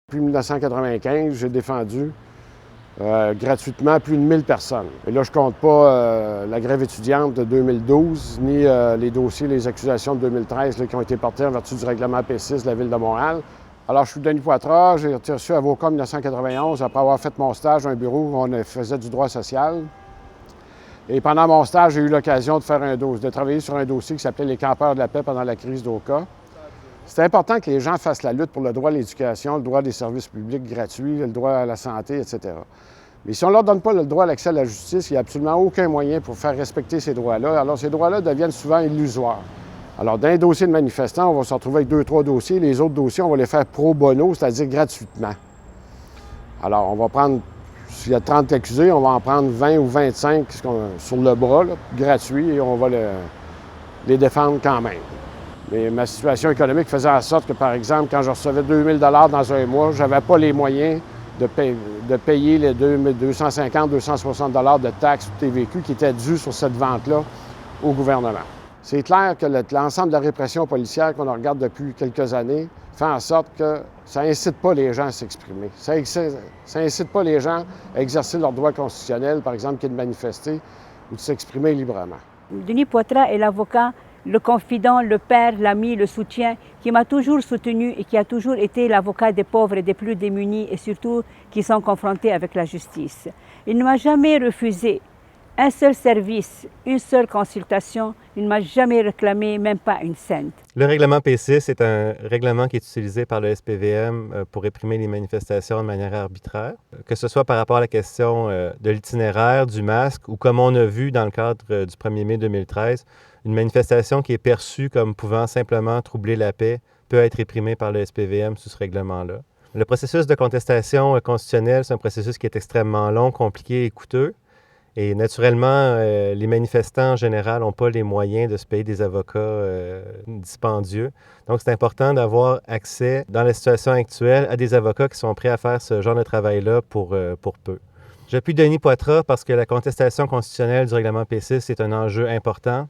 Depuis 1995, j'ai défendu gratuitement plus de 1000 personnes. Et là, je ne compte pas la grève étudiante de 2012, ni les dossiers, les accusations de 2013 là, qui ont été portés en vertu du règlement P6 de la Ville de Montréal. Alors, je suis Denis Poitras, j'ai été reçu avocat en 1991 après avoir fait mon stage dans un bureau où on faisait du droit social. Et pendant mon stage, j'ai eu l'occasion de travailler sur un dossier qui s'appelait les campeurs de la paix pendant la crise d'Oka. C'est important que les gens fassent la lutte pour le droit à l'éducation, le droit des services publics gratuits, le droit à la santé, etc. Mais si on ne leur donne pas le droit à l'accès à la justice, il n'y a absolument aucun moyen pour faire respecter ces droits-là. Alors, ces droits-là deviennent souvent illusoires. Alors, dans un dossier de manifestants, on va se retrouver avec 2-3 dossiers. Les autres dossiers, on va les faire pro bono, c'est-à-dire gratuitement. Alors, on va prendre, s'il y a 30 accusés, on va en prendre 20 ou 25 sur le bras, là, gratuits, et on va les défendre quand même. Mais ma situation économique faisait en sorte que, par exemple, quand je recevais 2000 $ dans un mois, je n'avais pas les moyens de payer les 250-260 $ de taxes ou TVQ qui étaient dus sur cette vente-là au gouvernement. C'est clair que l'ensemble de la répression policière qu'on regarde depuis quelques années fait en sorte que ça n'incite pas les gens à s'exprimer. Ça n'incite pas les gens à exercer leur droit constitutionnel, par exemple, qui est de manifester ou de s'exprimer librement. Denis Poitras est l'avocat, le confident, le père, l'ami, le soutien, qui m'a toujours soutenu et qui a toujours été l'avocat des pauvres et des plus démunis et surtout qui sont confrontés avec la justice. Il ne m'a jamais refusé un seul service, une seule consultation. Il ne m'a jamais réclamé même pas une cent. Le règlement P6 est un règlement qui est utilisé par le SPVM pour réprimer les manifestations de manière arbitraire, que ce soit par rapport à la question de l'itinéraire, du masque ou comme on a vu dans le cadre du 1er mai 2013, une manifestation qui est perçue comme pouvant simplement troubler la paix peut être réprimée par le SPVM sous ce règlement-là. Le processus de contestation constitutionnelle, c'est un processus qui est extrêmement long, compliqué et coûteux. Et naturellement, les manifestants en général n'ont pas les moyens de se payer des avocats dispendieux. Donc, c'est important d'avoir accès, dans la situation actuelle, à des avocats qui sont prêts à faire ce genre de travail-là pour peu. J'appuie Denis Poitras parce que la contestation constitutionnelle du règlement P6 est un enjeu important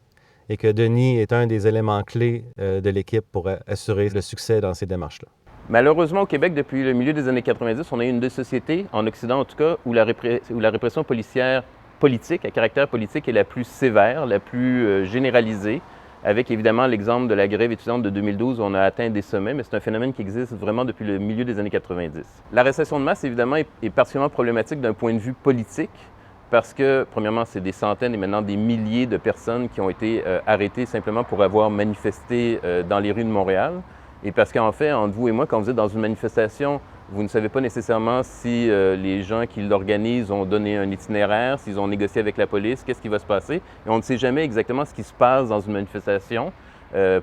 et que Denis est un des éléments clés de l'équipe pour assurer le succès dans ces démarches-là. Malheureusement, au Québec, depuis le milieu des années 90, on a eu une des sociétés, en Occident en tout cas, où la répression policière politique, à caractère politique, est la plus sévère, la plus généralisée, avec évidemment l'exemple de la grève étudiante de 2012 où on a atteint des sommets, mais c'est un phénomène qui existe vraiment depuis le milieu des années 90. L'arrestation de masse, évidemment, est particulièrement problématique d'un point de vue politique, parce que, premièrement, c'est des centaines et maintenant des milliers de personnes qui ont été arrêtées simplement pour avoir manifesté dans les rues de Montréal. Et parce qu'en fait, entre vous et moi, quand vous êtes dans une manifestation, vous ne savez pas nécessairement si les gens qui l'organisent ont donné un itinéraire, s'ils ont négocié avec la police, qu'est-ce qui va se passer. Et on ne sait jamais exactement ce qui se passe dans une manifestation,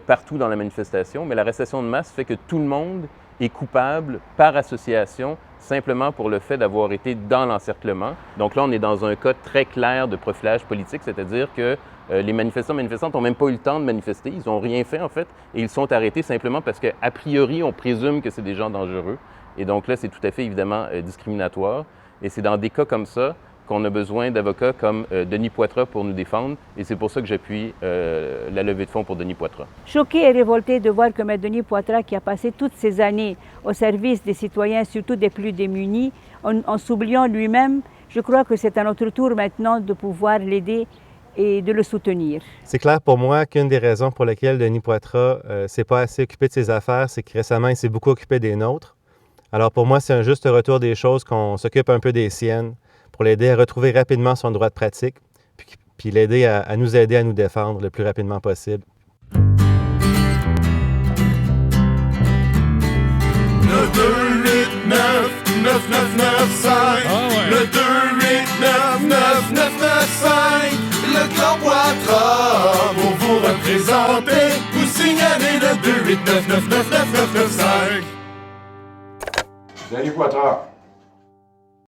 partout dans la manifestation, mais l'arrestation de masse fait que tout le monde est coupable par association, simplement pour le fait d'avoir été dans l'encerclement. Donc là, on est dans un cas très clair de profilage politique, c'est-à-dire que les manifestants et manifestantes n'ont même pas eu le temps de manifester, ils n'ont rien fait en fait, et ils sont arrêtés simplement parce qu'a priori, on présume que c'est des gens dangereux. Et donc là, c'est tout à fait évidemment discriminatoire. Et c'est dans des cas comme ça qu'on a besoin d'avocats comme Denis Poitras pour nous défendre. Et c'est pour ça que j'appuie la levée de fonds pour Denis Poitras. Choquée et révoltée de voir que M. Denis Poitras, qui a passé toutes ces années au service des citoyens, surtout des plus démunis, en s'oubliant lui-même, je crois que c'est à notre tour maintenant de pouvoir l'aider et de le soutenir. C'est clair pour moi qu'une des raisons pour lesquelles Denis Poitras ne s'est pas assez occupé de ses affaires, c'est que récemment, il s'est beaucoup occupé des nôtres. Alors pour moi, c'est un juste retour des choses qu'on s'occupe un peu des siennes pour l'aider à retrouver rapidement son droit de pratique, puis l'aider à nous aider à nous défendre le plus rapidement possible. Le 289-9995, le 289-9995, le Grand Poitras pour vous représenter, vous signalez le 289-9995. Denis Poitras.